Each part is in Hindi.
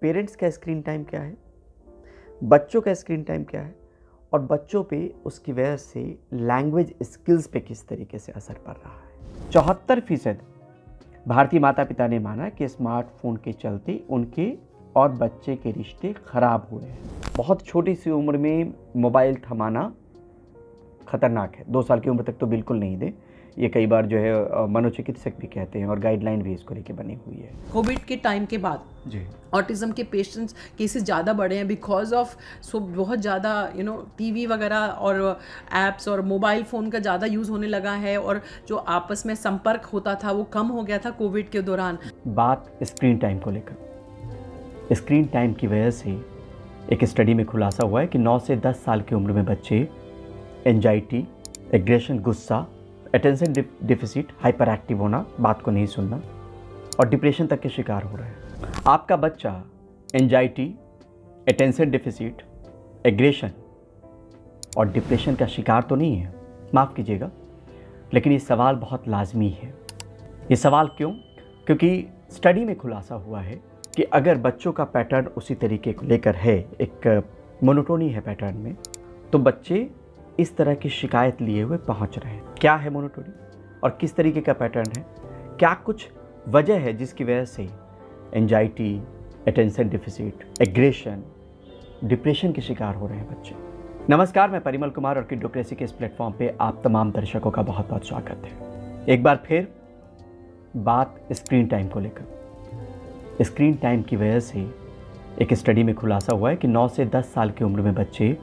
पेरेंट्स का स्क्रीन टाइम क्या है, बच्चों का स्क्रीन टाइम क्या है और बच्चों पे उसकी वजह से लैंग्वेज स्किल्स पे किस तरीके से असर पड़ रहा है। 74% भारतीय माता पिता ने माना कि स्मार्टफोन के चलते उनके और बच्चे के रिश्ते खराब हुए हैं। बहुत छोटी सी उम्र में मोबाइल थमाना खतरनाक है। 2 साल की उम्र तक तो बिल्कुल नहीं दे, ये कई बार जो है मनोचिकित्सक भी कहते हैं और गाइडलाइन भी इसको लेके बनी हुई है। कोविड के टाइम के बाद जी ऑटिज्म के पेशेंट्स केसेस ज़्यादा बढ़े हैं बिकॉज ऑफ बहुत ज़्यादा टीवी वगैरह और एप्स और मोबाइल फ़ोन का ज़्यादा यूज़ होने लगा है और जो आपस में संपर्क होता था वो कम हो गया था कोविड के दौरान। बात स्क्रीन टाइम को लेकर, स्क्रीन टाइम की वजह से एक स्टडी में खुलासा हुआ है कि 9 से 10 साल की उम्र में बच्चे एंजाइटी, एग्रेशन, गुस्सा, अटेंशन डिफिसिट, हाइपर एक्टिव होना, बात को नहीं सुनना और डिप्रेशन तक के शिकार हो रहे हैं। आपका बच्चा एंजाइटी, अटेंशन डिफिसिट, एग्रेशन और डिप्रेशन का शिकार तो नहीं है, माफ़ कीजिएगा, लेकिन ये सवाल बहुत लाजमी है। ये सवाल क्यों? क्योंकि स्टडी में खुलासा हुआ है कि अगर बच्चों का पैटर्न उसी तरीके को लेकर है, एक मोनोटोनी है पैटर्न में, तो बच्चे इस तरह की शिकायत लिए हुए पहुंच रहे हैं। क्या है मोनोटोनी और किस तरीके का पैटर्न है? क्या कुछ वजह है जिसकी वजह से anxiety, attention deficit, aggression, depression के शिकार हो रहे हैं बच्चे? नमस्कार, मैं परिमल कुमार और किड्रोक्रेसी के इस प्लेटफॉर्म पे आप तमाम दर्शकों का बहुत बहुत स्वागत है। एक बार फिर बात स्क्रीन टाइम को लेकर। स्क्रीन टाइम की वजह से एक स्टडी में खुलासा हुआ है कि 9 से 10 साल की उम्र में बच्चे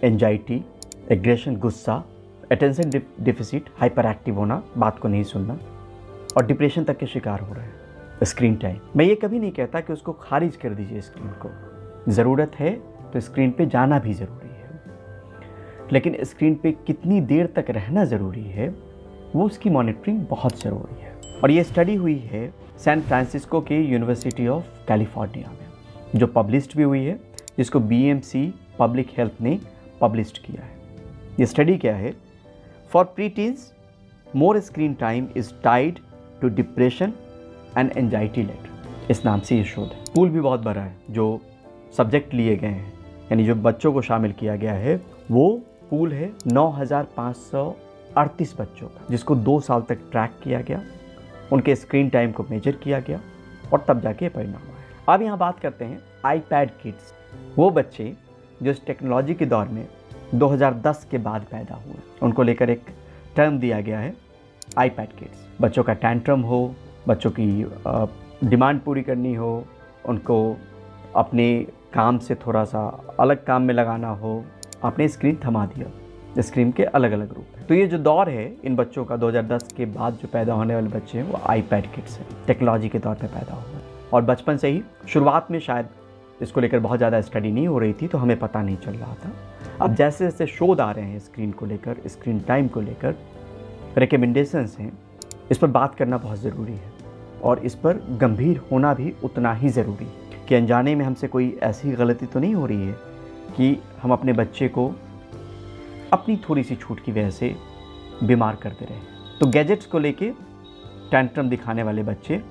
एंजाइटी, एग्रेशन, गुस्सा, अटेंशन डिफिसिट, हाइपर एक्टिव होना, बात को नहीं सुनना और डिप्रेशन तक के शिकार हो रहे हैं। स्क्रीन टाइम, मैं ये कभी नहीं कहता कि उसको खारिज कर दीजिए, स्क्रीन को ज़रूरत है तो स्क्रीन पे जाना भी ज़रूरी है, लेकिन स्क्रीन पे कितनी देर तक रहना ज़रूरी है वो उसकी मॉनिटरिंग बहुत ज़रूरी है। और ये स्टडी हुई है सैन फ्रांसिस्को के यूनिवर्सिटी ऑफ कैलिफोर्निया में, जो पब्लिश्ड भी हुई है, जिसको BMC पब्लिक हेल्थ ने पब्लिश्ड किया है। ये स्टडी क्या है? For pre-teens more screen time is tied to depression and anxiety later, इस नाम से ये शोध है। पूल भी बहुत बड़ा है, जो सब्जेक्ट लिए गए हैं यानी जो बच्चों को शामिल किया गया है वो पूल है 9,538 बच्चों का, जिसको 2 साल तक ट्रैक किया गया, उनके स्क्रीन टाइम को मेजर किया गया और तब जाके परिणाम आया। अब यहाँ बात करते हैं iPad किड्स, वो बच्चे जो इस टेक्नोलॉजी के दौर में 2010 के बाद पैदा हुए, उनको लेकर एक टर्म दिया गया है iPad किड्स। बच्चों का टैंट्रम हो, बच्चों की डिमांड पूरी करनी हो, उनको अपने काम से थोड़ा सा अलग काम में लगाना हो, आपने स्क्रीन थमा दिया। स्क्रीन के अलग अलग रूप हैं। तो ये जो दौर है इन बच्चों का 2010 के बाद जो पैदा होने वाले बच्चे हैं वो iPad किड्स हैं, टेक्नोलॉजी के दौर पे पैदा हुए और बचपन से ही। शुरुआत में शायद इसको लेकर बहुत ज़्यादा स्टडी नहीं हो रही थी तो हमें पता नहीं चल रहा था। अब जैसे जैसे शोध आ रहे हैं स्क्रीन को लेकर, स्क्रीन टाइम को लेकर, रिकमेंडेशंस हैं, इस पर बात करना बहुत ज़रूरी है और इस पर गंभीर होना भी उतना ही ज़रूरी है कि अनजाने में हमसे कोई ऐसी गलती तो नहीं हो रही है कि हम अपने बच्चे को अपनी थोड़ी सी छूट की वजह से बीमार कर दे रहे हैं। तो गैजेट्स को लेके टैंट्रम दिखाने वाले बच्चे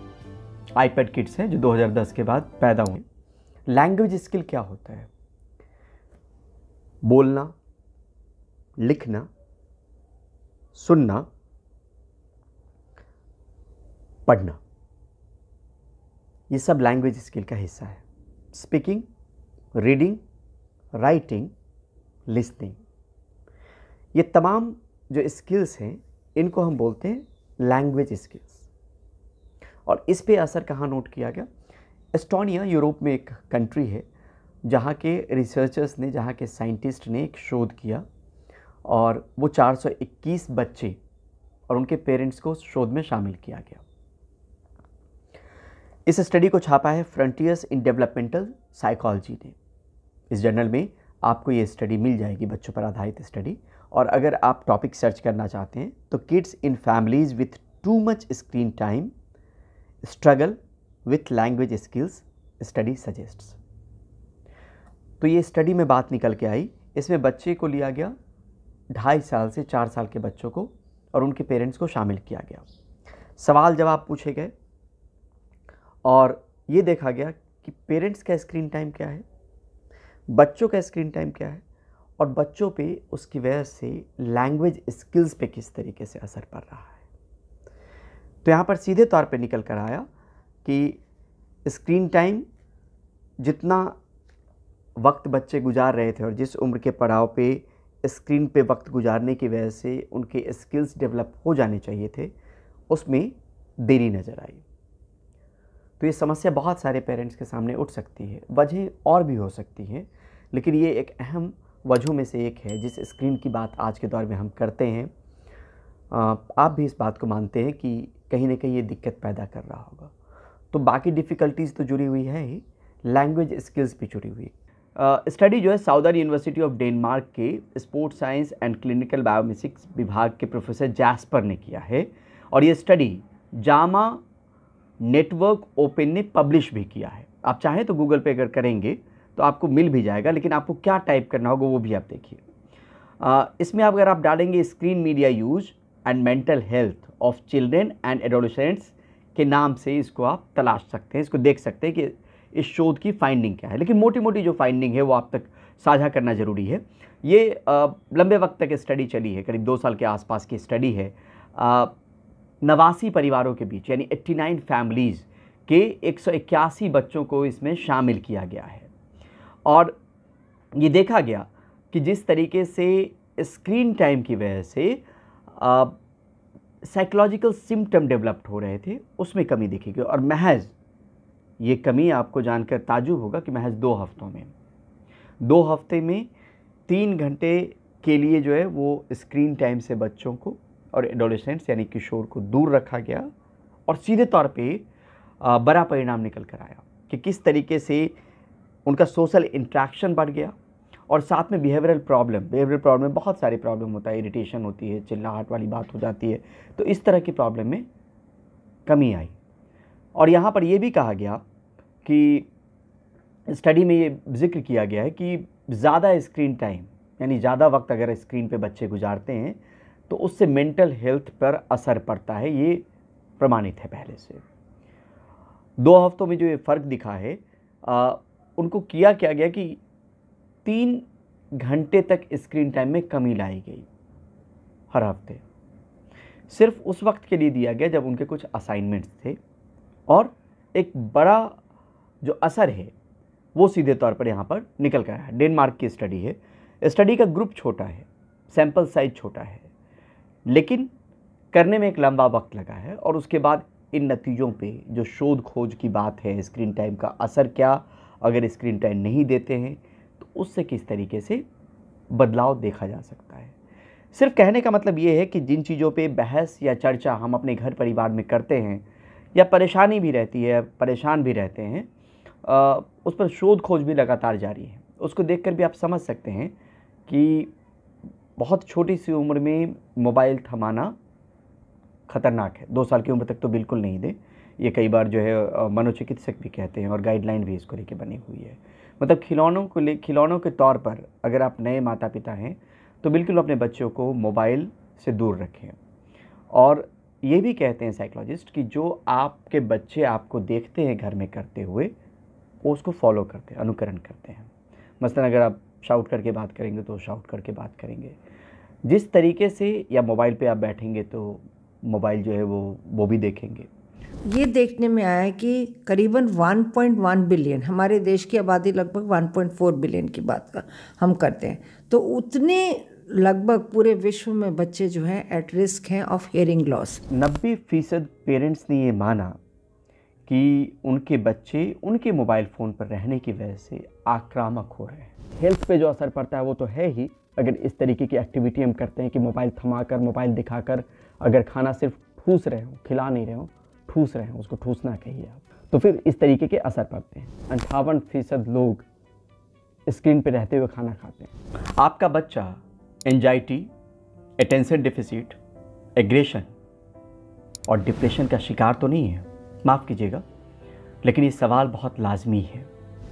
iPad किड्स हैं जो 2010 के बाद पैदा हुए। लैंग्वेज स्किल क्या होता है? बोलना, लिखना, सुनना, पढ़ना, ये सब लैंग्वेज स्किल का हिस्सा है। स्पीकिंग, रीडिंग, राइटिंग, लिसनिंग, ये तमाम जो स्किल्स हैं इनको हम बोलते हैं लैंग्वेज स्किल्स। और इस पे असर कहाँ नोट किया गया? एस्टोनिया यूरोप में एक कंट्री है जहाँ के रिसर्चर्स ने, जहाँ के साइंटिस्ट ने एक शोध किया और वो 421 बच्चे और उनके पेरेंट्स को शोध में शामिल किया गया। इस स्टडी को छापा है फ्रंटियर्स इन डेवलपमेंटल साइकोलॉजी ने। इस जर्नल में आपको ये स्टडी मिल जाएगी, बच्चों पर आधारित स्टडी। और अगर आप टॉपिक सर्च करना चाहते हैं तो kids in families with too much screen time struggle with language skills study suggests. तो ये स्टडी में बात निकल के आई। इसमें बच्चे को लिया गया 2.5 साल से 4 साल के बच्चों को और उनके पेरेंट्स को शामिल किया गया। सवाल जवाब पूछे गए और ये देखा गया कि पेरेंट्स का स्क्रीन टाइम क्या है, बच्चों का स्क्रीन टाइम क्या है, और बच्चों पे उसकी वजह से लैंग्वेज स्किल्स पे किस तरीके से असर पड़ रहा है। तो यहाँ पर सीधे तौर पे निकल कर आया कि स्क्रीन टाइम जितना वक्त बच्चे गुजार रहे थे और जिस उम्र के पड़ाव पे स्क्रीन पे वक्त गुजारने की वजह से उनके स्किल्स डेवलप हो जाने चाहिए थे, उसमें देरी नज़र आई। तो ये समस्या बहुत सारे पेरेंट्स के सामने उठ सकती है। वजह और भी हो सकती है, लेकिन ये एक अहम वजहों में से एक है जिस स्क्रीन की बात आज के दौर में हम करते हैं। आप भी इस बात को मानते हैं कि कहीं ना कहीं ये दिक्कत पैदा कर रहा होगा। तो बाकी डिफ़िकल्टीज़ तो जुड़ी हुई है ही, लैंग्वेज स्किल्स भी जुड़ी हुई। स्टडी जो है साउदर्न यूनिवर्सिटी ऑफ डेनमार्क के स्पोर्ट्स साइंस एंड क्लिनिकल बायोमेसिक्स विभाग के प्रोफेसर जैस्पर ने किया है, और ये स्टडी जामा नेटवर्क ओपन ने पब्लिश भी किया है। आप चाहें तो गूगल पे अगर करेंगे तो आपको मिल भी जाएगा, लेकिन आपको क्या टाइप करना होगा वो भी आप देखिए। इसमें अगर आप डालेंगे screen media use and mental health of children and adolescents के नाम से इसको आप तलाश सकते हैं, इसको देख सकते हैं कि इस शोध की फाइंडिंग क्या है। लेकिन मोटी मोटी जो फाइंडिंग है वो आप तक साझा करना ज़रूरी है। ये लंबे वक्त तक स्टडी चली है, करीब 2 साल के आसपास की स्टडी है। 89 परिवारों के बीच यानी 89 फैमिलीज़ के 181 बच्चों को इसमें शामिल किया गया है, और ये देखा गया कि जिस तरीके से स्क्रीन टाइम की वजह से साइकोलॉजिकल सिम्टम डेवलप्ड हो रहे थे उसमें कमी दिखी गई। और महज ये कमी आपको जानकर ताज्जुब होगा कि महज 2 हफ्तों में 2 हफ्ते में 3 घंटे के लिए जो है वो स्क्रीन टाइम से बच्चों को और एडोलेसेंट्स यानी किशोर को दूर रखा गया, और सीधे तौर पे बड़ा परिणाम निकल कर आया कि किस तरीके से उनका सोशल इंट्रैक्शन बढ़ गया, और साथ में बिहेवियरल प्रॉब्लम में बहुत सारे प्रॉब्लम होता है, इरिटेशन होती है, चिल्लाहट वाली बात हो जाती है। तो इस तरह की प्रॉब्लम में कमी आई। और यहाँ पर यह भी कहा गया कि स्टडी में ये जिक्र किया गया है कि ज़्यादा स्क्रीन टाइम यानी ज़्यादा वक्त अगर स्क्रीन पे बच्चे गुजारते हैं तो उससे मेंटल हेल्थ पर असर पड़ता है, ये प्रमाणित है पहले से। 2 हफ्तों में जो ये फ़र्क दिखा है, उनको किया क्या गया कि 3 घंटे तक स्क्रीन टाइम में कमी लाई गई हर हफ्ते। सिर्फ उस वक्त के लिए दिया गया जब उनके कुछ असाइनमेंट्स थे, और एक बड़ा जो असर है वो सीधे तौर पर यहाँ पर निकल कर आया। डेनमार्क की स्टडी है, स्टडी का ग्रुप छोटा है, सैंपल साइज छोटा है, लेकिन करने में एक लंबा वक्त लगा है। और उसके बाद इन नतीजों पे जो शोध खोज की बात है, स्क्रीन टाइम का असर क्या, अगर स्क्रीन टाइम नहीं देते हैं तो उससे किस तरीके से बदलाव देखा जा सकता है। सिर्फ कहने का मतलब ये है कि जिन चीज़ों पे बहस या चर्चा हम अपने घर परिवार में करते हैं या परेशानी भी रहती है, परेशान भी रहते हैं, उस पर शोध खोज भी लगातार जारी है। उसको देखकर भी आप समझ सकते हैं कि बहुत छोटी सी उम्र में मोबाइल थमाना ख़तरनाक है। 2 साल की उम्र तक तो बिल्कुल नहीं दें, ये कई बार जो है मनोचिकित्सक भी कहते हैं, और गाइडलाइन भी इसको लेके बनी हुई है। मतलब खिलौनों के तौर पर अगर आप नए माता पिता हैं तो बिल्कुल अपने बच्चों को मोबाइल से दूर रखें। और ये भी कहते हैं साइकोलॉजिस्ट कि जो आपके बच्चे आपको देखते हैं घर में करते हुए, वो उसको फॉलो करते हैं, अनुकरण करते हैं। मसलन अगर आप शाउट करके बात करेंगे तो शाउट करके बात करेंगे, जिस तरीके से, या मोबाइल पे आप बैठेंगे तो मोबाइल जो है वो भी देखेंगे। ये देखने में आया है कि करीबन 1.1 बिलियन, हमारे देश की आबादी लगभग 1.4 बिलियन की बात हम करते हैं, तो उतने लगभग पूरे विश्व में बच्चे जो हैं एट रिस्क हैं ऑफ हियरिंग लॉस। 90% पेरेंट्स ने ये माना कि उनके बच्चे उनके मोबाइल फ़ोन पर रहने की वजह से आक्रामक हो रहे हैं। हेल्थ पे जो असर पड़ता है वो तो है ही, अगर इस तरीके की एक्टिविटी हम करते हैं कि मोबाइल थमाकर, मोबाइल दिखाकर, अगर खाना सिर्फ ठूस रहे हो, खिला नहीं रहे हो, ठूस रहे हो, उसको ठूसना कहिए आप, तो फिर इस तरीके के असर पड़ते हैं। 58% लोग स्क्रीन पे रहते हुए खाना खाते हैं। आपका बच्चा एंजाइटी, अटेंशन डिफिसिट, एग्रेशन और डिप्रेशन का शिकार तो नहीं है, माफ़ कीजिएगा, लेकिन ये सवाल बहुत लाजमी है।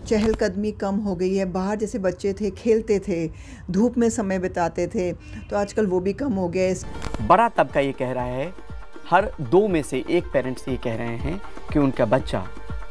चहलकदमी कम हो गई है। बाहर जैसे बच्चे थे, खेलते थे, धूप में समय बिताते थे, तो आजकल वो भी कम हो गया है। बड़ा तबका ये कह रहा है, हर 2 में से 1 पेरेंट्स ये कह रहे हैं कि उनका बच्चा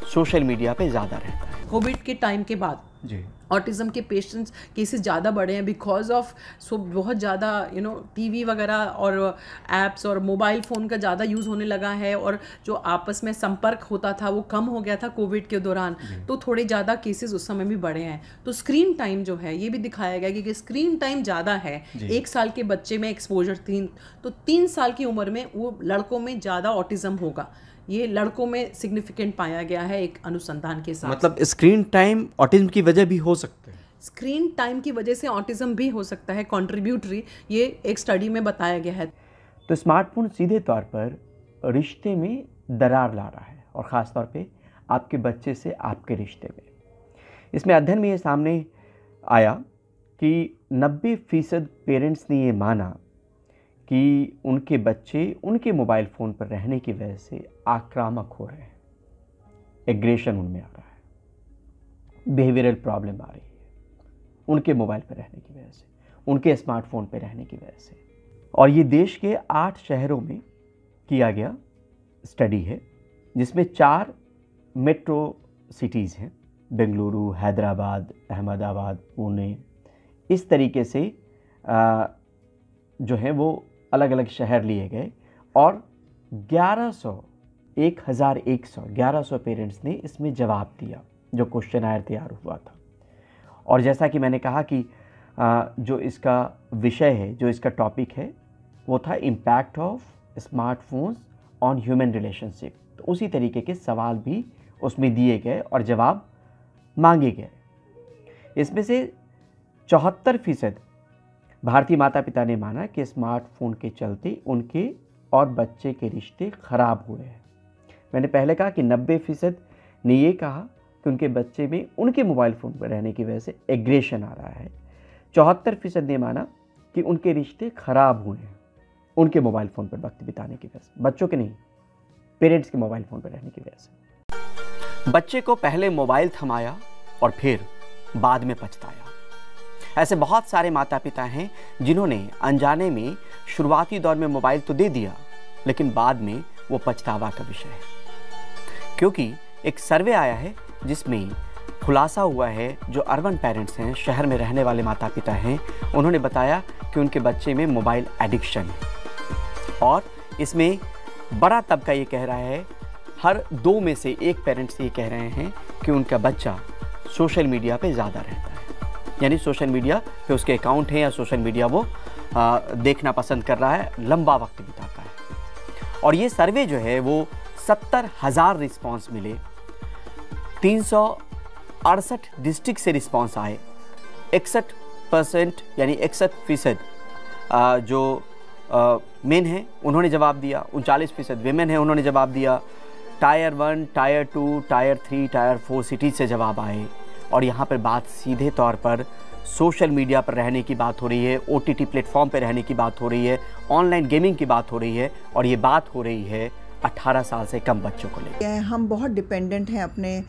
सोशल मीडिया पे ज़्यादा रहता है। कोविड के टाइम के बाद जी ऑटिज़म के पेशेंट्स केसेस ज़्यादा बढ़े हैं बिकॉज ऑफ बहुत ज़्यादा टीवी वगैरह और एप्स और मोबाइल फ़ोन का ज़्यादा यूज़ होने लगा है, और जो आपस में संपर्क होता था वो कम हो गया था कोविड के दौरान, तो थोड़े ज़्यादा केसेस उस समय भी बढ़े हैं। तो स्क्रीन टाइम जो है ये भी दिखाया गया कि स्क्रीन टाइम ज़्यादा है। 1 साल के बच्चे में एक्सपोजर 3 साल की उम्र में वो लड़कों में ज़्यादा ऑटिज़म होगा, ये लड़कों में सिग्निफिकेंट पाया गया है एक अनुसंधान के साथ। मतलब स्क्रीन टाइम ऑटिज्म की वजह भी हो सकता है। स्क्रीन टाइम की वजह से ऑटिज्म भी हो सकता है कंट्रीब्यूटरी, ये एक स्टडी में बताया गया है। तो स्मार्टफोन सीधे तौर पर रिश्ते में दरार ला रहा है, और ख़ास तौर पे आपके बच्चे से आपके रिश्ते में। इसमें अध्ययन में ये सामने आया कि 90% पेरेंट्स ने ये माना कि उनके बच्चे उनके मोबाइल फ़ोन पर रहने की वजह से आक्रामक हो रहे हैं, एग्रेशन उनमें आ रहा है, बिहेवियरल प्रॉब्लम आ रही है उनके मोबाइल पर रहने की वजह से, उनके स्मार्टफोन पर रहने की वजह से। और ये देश के 8 शहरों में किया गया स्टडी है, जिसमें 4 मेट्रो सिटीज़ हैं, बेंगलुरु, हैदराबाद, अहमदाबाद, पुणे। इस तरीके से जो है वो अलग अलग शहर लिए गए, और 1100 पेरेंट्स ने इसमें जवाब दिया जो क्वेश्चनायर तैयार हुआ था। और जैसा कि मैंने कहा कि जो इसका विषय है, जो इसका टॉपिक है, वो था impact of smartphones on human relationship. तो उसी तरीके के सवाल भी उसमें दिए गए और जवाब मांगे गए। इसमें से 74% भारतीय माता पिता ने माना कि स्मार्टफोन के चलते उनके और बच्चे के रिश्ते खराब हुए हैं। मैंने पहले कहा कि 90% ने ये कहा कि उनके बच्चे में उनके मोबाइल फ़ोन पर रहने की वजह से एग्रेशन आ रहा है। 74% ने माना कि उनके रिश्ते खराब हुए हैं उनके मोबाइल फ़ोन पर वक्त बिताने की वजह से, बच्चों के नहीं, पेरेंट्स के मोबाइल फ़ोन पर रहने की वजह से। बच्चे को पहले मोबाइल थमाया और फिर बाद में पछताया। ऐसे बहुत सारे माता पिता हैं जिन्होंने अनजाने में शुरुआती दौर में मोबाइल तो दे दिया, लेकिन बाद में वो पछतावा का विषय है। क्योंकि एक सर्वे आया है जिसमें खुलासा हुआ है, जो अर्बन पेरेंट्स हैं, शहर में रहने वाले माता पिता हैं, उन्होंने बताया कि उनके बच्चे में मोबाइल एडिक्शन है। और इसमें बड़ा तबका ये कह रहा है, हर 2 में से 1 पेरेंट्स ये कह रहे हैं कि उनका बच्चा सोशल मीडिया पे ज़्यादा रहता है, यानी सोशल मीडिया पे उसके अकाउंट हैं या सोशल मीडिया वो देखना पसंद कर रहा है, लंबा वक्त बिताता है। और ये सर्वे जो है वो 70,000 रिस्पॉन्स मिले, 368 डिस्ट्रिक्ट से रिस्पॉन्स आए, 61% यानी 61% जो मेन हैं उन्होंने जवाब दिया, 39% वेमेन हैं उन्होंने जवाब दिया। Tyre 1, tyre 2, tyre 3, tyre 4 cities से जवाब आए। और यहाँ पर बात सीधे तौर पर सोशल मीडिया पर रहने की बात हो रही है, OTT प्लेटफॉर्म पर रहने की बात हो रही है, ऑनलाइन गेमिंग की बात हो रही है, और ये बात हो रही है 18 साल से कम बच्चों को लेकर। हम बहुत डिपेंडेंट हैं अपने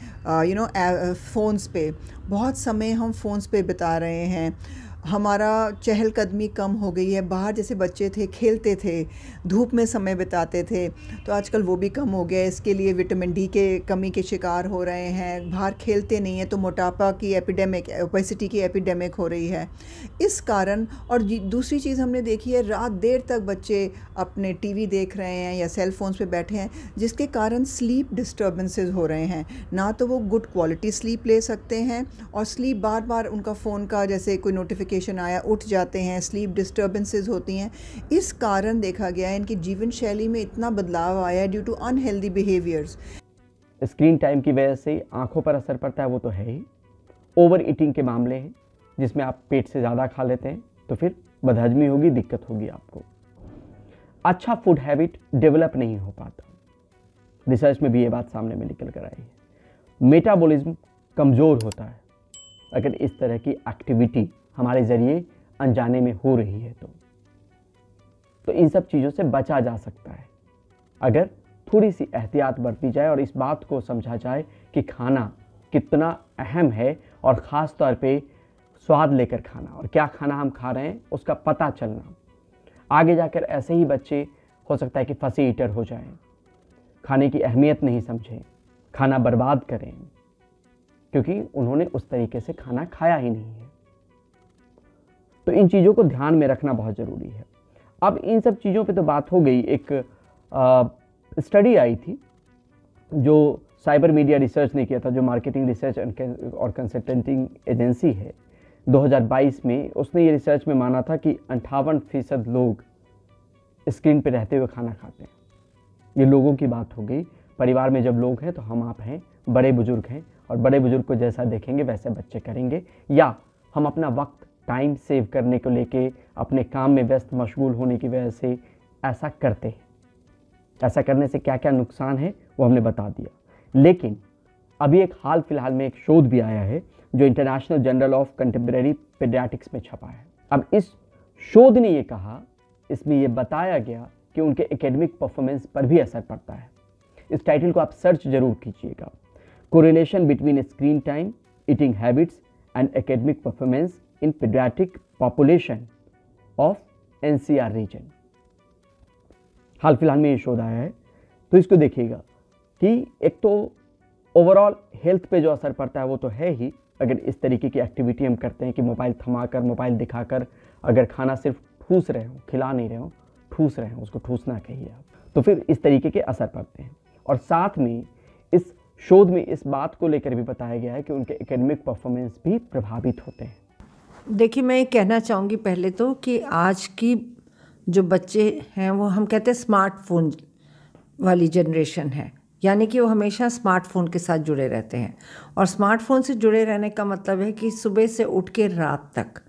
फ़ोन्स पे, बहुत समय हम फ़ोन्स पे बिता रहे हैं। हमारा चहलकदमी कम हो गई है। बाहर जैसे बच्चे थे, खेलते थे, धूप में समय बिताते थे, तो आजकल वो भी कम हो गया है। इसके लिए विटामिन डी के कमी के शिकार हो रहे हैं। बाहर खेलते नहीं हैं तो मोटापा की एपिडेमिक, ओबेसिटी की एपिडेमिक हो रही है इस कारण। और दूसरी चीज़ हमने देखी है, रात देर तक बच्चे अपने टीवी देख रहे हैं या सेल फोन्स पे बैठे हैं, जिसके कारण स्लीप डिस्टर्बेंसेस हो रहे हैं। ना तो वो गुड क्वालिटी स्लीप ले सकते हैं, और स्लीप बार बार उनका फ़ोन का जैसे कोई नोटिफिकेशन आया उठ जाते हैं, स्लीप डिस्टर्बेंसेस होती हैं। इस कारण देखा गया है इनकी जीवन शैली में इतना बदलाव आया है due to unhealthy behaviours. Screen time की वजह से आंखों पर असर पड़ता है, वो तो है ही। ओवर ईटिंग के मामले हैं, जिसमें आप पेट से ज़्यादा खा लेते हैं तो फिर बदहजमी होगी, दिक्कत होगी आपको। अच्छा फूड हैबिट डेवलप नहीं हो पाता, रिसर्च में भी ये बात सामने में निकल कर आई है। मेटाबॉलिज्म कमज़ोर होता है अगर इस तरह की एक्टिविटी हमारे ज़रिए अनजाने में हो रही है तो इन सब चीज़ों से बचा जा सकता है अगर थोड़ी सी एहतियात बरती जाए और इस बात को समझा जाए कि खाना कितना अहम है, और ख़ास तौर पे स्वाद लेकर खाना, और क्या खाना हम खा रहे हैं उसका पता चलना। आगे जाकर ऐसे ही बच्चे हो सकता है कि फंसी ईटर हो जाएं, खाने की अहमियत नहीं समझें, खाना बर्बाद करें। क्योंकि उन्होंने उस तरीके से खाना खाया ही नहीं है। तो इन चीज़ों को ध्यान में रखना बहुत ज़रूरी है। अब इन सब चीज़ों पे तो बात हो गई। एक स्टडी आई थी जो साइबर मीडिया रिसर्च ने किया था, जो मार्केटिंग रिसर्च और कंसल्टेंटिंग एजेंसी है, 2022 में उसने ये रिसर्च में माना था कि 58% लोग स्क्रीन पे रहते हुए खाना खाते हैं। ये लोगों की बात हो गई। परिवार में जब लोग हैं तो हम आप हैं, बड़े बुजुर्ग हैं, और बड़े बुजुर्ग को जैसा देखेंगे वैसे बच्चे करेंगे, या हम अपना वक्त टाइम सेव करने को लेके अपने काम में व्यस्त मशगूल होने की वजह से ऐसा करते हैं। ऐसा करने से क्या क्या नुकसान है वो हमने बता दिया। लेकिन अभी एक हाल फिलहाल में एक शोध भी आया है जो international journal of contemporary paediatrics में छपा है। अब इस शोध ने ये कहा, इसमें ये बताया गया कि उनके एकेडमिक परफॉर्मेंस पर भी असर पड़ता है। इस टाइटल को आप सर्च जरूर कीजिएगा, correlation between screen time, eating habits and academic performance in paediatric population of NCR region. हाल फिलहाल में ये शोध आया है। तो इसको देखिएगा कि एक तो ओवरऑल हेल्थ पे जो असर पड़ता है वो तो है ही। अगर इस तरीके की एक्टिविटी हम करते हैं कि मोबाइल थमाकर, मोबाइल दिखाकर, अगर खाना सिर्फ ठूस रहे हो, खिला नहीं रहे हो, ठूस रहे हो, उसको ठूसना कहिए आप, तो फिर इस तरीके के असर पड़ते हैं। और साथ में इस शोध में इस बात को लेकर भी बताया गया है कि उनके एकेडमिक परफॉर्मेंस भी प्रभावित होते हैं। देखिए, मैं ये कहना चाहूँगी पहले तो कि आज की जो बच्चे हैं वो हम कहते हैं स्मार्टफोन वाली जनरेशन है, यानी कि वो हमेशा स्मार्टफोन के साथ जुड़े रहते हैं। और स्मार्टफोन से जुड़े रहने का मतलब है कि सुबह से उठ के रात तक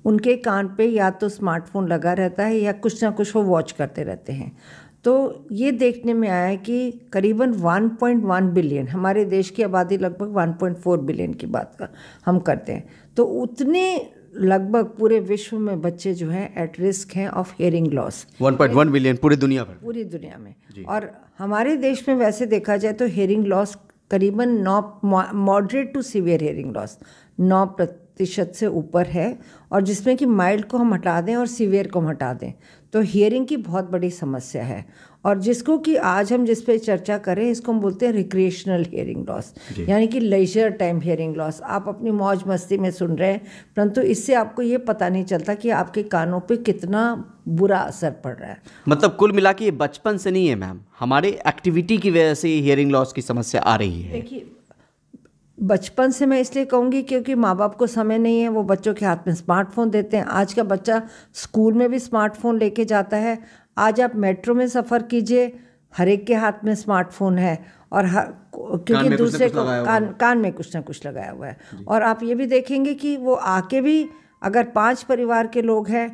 उनके कान पे या तो स्मार्टफोन लगा रहता है या कुछ ना कुछ वो वॉच करते रहते हैं। तो ये देखने में आया है कि करीबन 1.1 बिलियन, हमारे देश की आबादी लगभग 1.4 बिलियन की बात हम करते हैं, तो उतने लगभग पूरे विश्व में बच्चे जो हैं एट रिस्क हैं ऑफ हियरिंग लॉस। 1.1 बिलियन पूरी दुनिया भर, पूरी दुनिया में। और हमारे देश में वैसे देखा जाए तो हियरिंग लॉस करीबन 9 moderate to severe hearing loss 9% से ऊपर है, और जिसमें कि माइल्ड को हम हटा दें और सीवियर को हम हटा दें तो हियरिंग की बहुत बड़ी समस्या है। और जिसको कि आज हम जिस पे चर्चा करें इसको हम बोलते हैं रिक्रिएशनल हियरिंग लॉस, यानी कि लेजर टाइम हियरिंग लॉस। आप अपनी मौज मस्ती में सुन रहे हैं, परंतु इससे आपको ये पता नहीं चलता कि आपके कानों पे कितना बुरा असर पड़ रहा है। मतलब कुल मिला के ये बचपन से नहीं है मैम, हमारे एक्टिविटी की वजह से हियरिंग लॉस की समस्या आ रही है। देखिए, बचपन से मैं इसलिए कहूँगी क्योंकि माँ बाप को समय नहीं है, वो बच्चों के हाथ में स्मार्टफोन देते हैं। आज का बच्चा स्कूल में भी स्मार्टफोन लेके जाता है। आज आप मेट्रो में सफ़र कीजिए, हर एक के हाथ में स्मार्टफोन है, और क्योंकि दूसरे को कान में कुछ ना कुछ लगाया हुआ है। और आप ये भी देखेंगे कि वो आके भी अगर 5 परिवार के लोग हैं,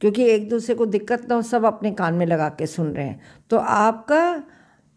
क्योंकि एक दूसरे को दिक्कत ना हो, सब अपने कान में लगा के सुन रहे हैं, तो आपका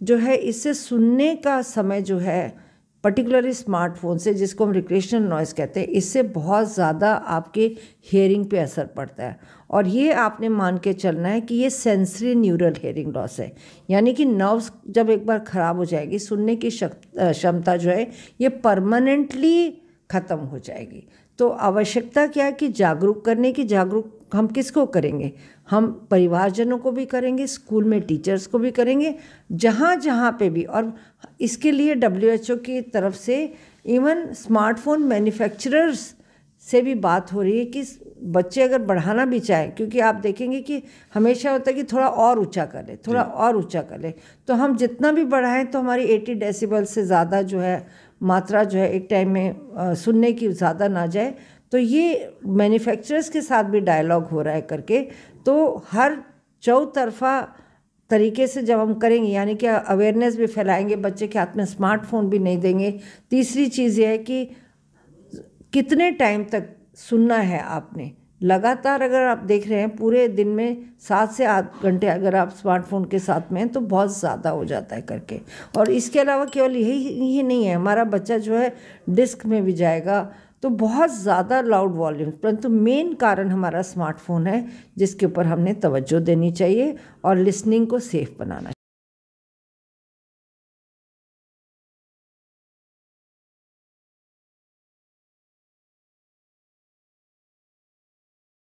जो है इससे सुनने का समय जो है पर्टिकुलरली स्मार्टफोन से, जिसको हम रिक्रिएशनल नॉइज़ कहते हैं, इससे बहुत ज़्यादा आपके हियरिंग पे असर पड़ता है। और ये आपने मान के चलना है कि ये सेंसरी न्यूरल हियरिंग लॉस है, यानी कि नर्व्स जब एक बार ख़राब हो जाएगी, सुनने की क्षमता जो है ये परमानेंटली ख़त्म हो जाएगी। तो आवश्यकता क्या है कि जागरूक करने की। जागरूक हम किसको करेंगे? हम परिवारजनों को भी करेंगे, स्कूल में टीचर्स को भी करेंगे, जहाँ जहाँ पे भी। और इसके लिए WHO की तरफ से इवन स्मार्टफोन मैन्युफैक्चरर्स से भी बात हो रही है कि बच्चे अगर बढ़ाना भी चाहें, क्योंकि आप देखेंगे कि हमेशा होता है कि थोड़ा और ऊंचा कर ले, थोड़ा और ऊंचा कर ले, तो हम जितना भी बढ़ाएं तो हमारी 80 डेसिबल से ज़्यादा जो है मात्रा जो है एक टाइम में सुनने की ज़्यादा ना जाए। तो ये मैन्युफैक्चरर्स के साथ भी डायलॉग हो रहा है करके, तो हर चौतरफा तरीके से जब हम करेंगे, यानी कि अवेयरनेस भी फैलाएंगे, बच्चे के हाथ में स्मार्टफोन भी नहीं देंगे। तीसरी चीज़ ये है कि कितने टाइम तक सुनना है आपने। लगातार अगर आप देख रहे हैं पूरे दिन में 7 से 8 घंटे अगर आप स्मार्टफोन के साथ में हैं तो बहुत ज़्यादा हो जाता है करके। और इसके अलावा केवल यही नहीं है, हमारा बच्चा जो है डिस्क में भी जाएगा तो बहुत ज़्यादा लाउड वॉल्यूम, परंतु मेन कारण हमारा स्मार्टफोन है जिसके ऊपर हमने तवज्जो देनी चाहिए और लिसनिंग को सेफ बनाना चाहिए।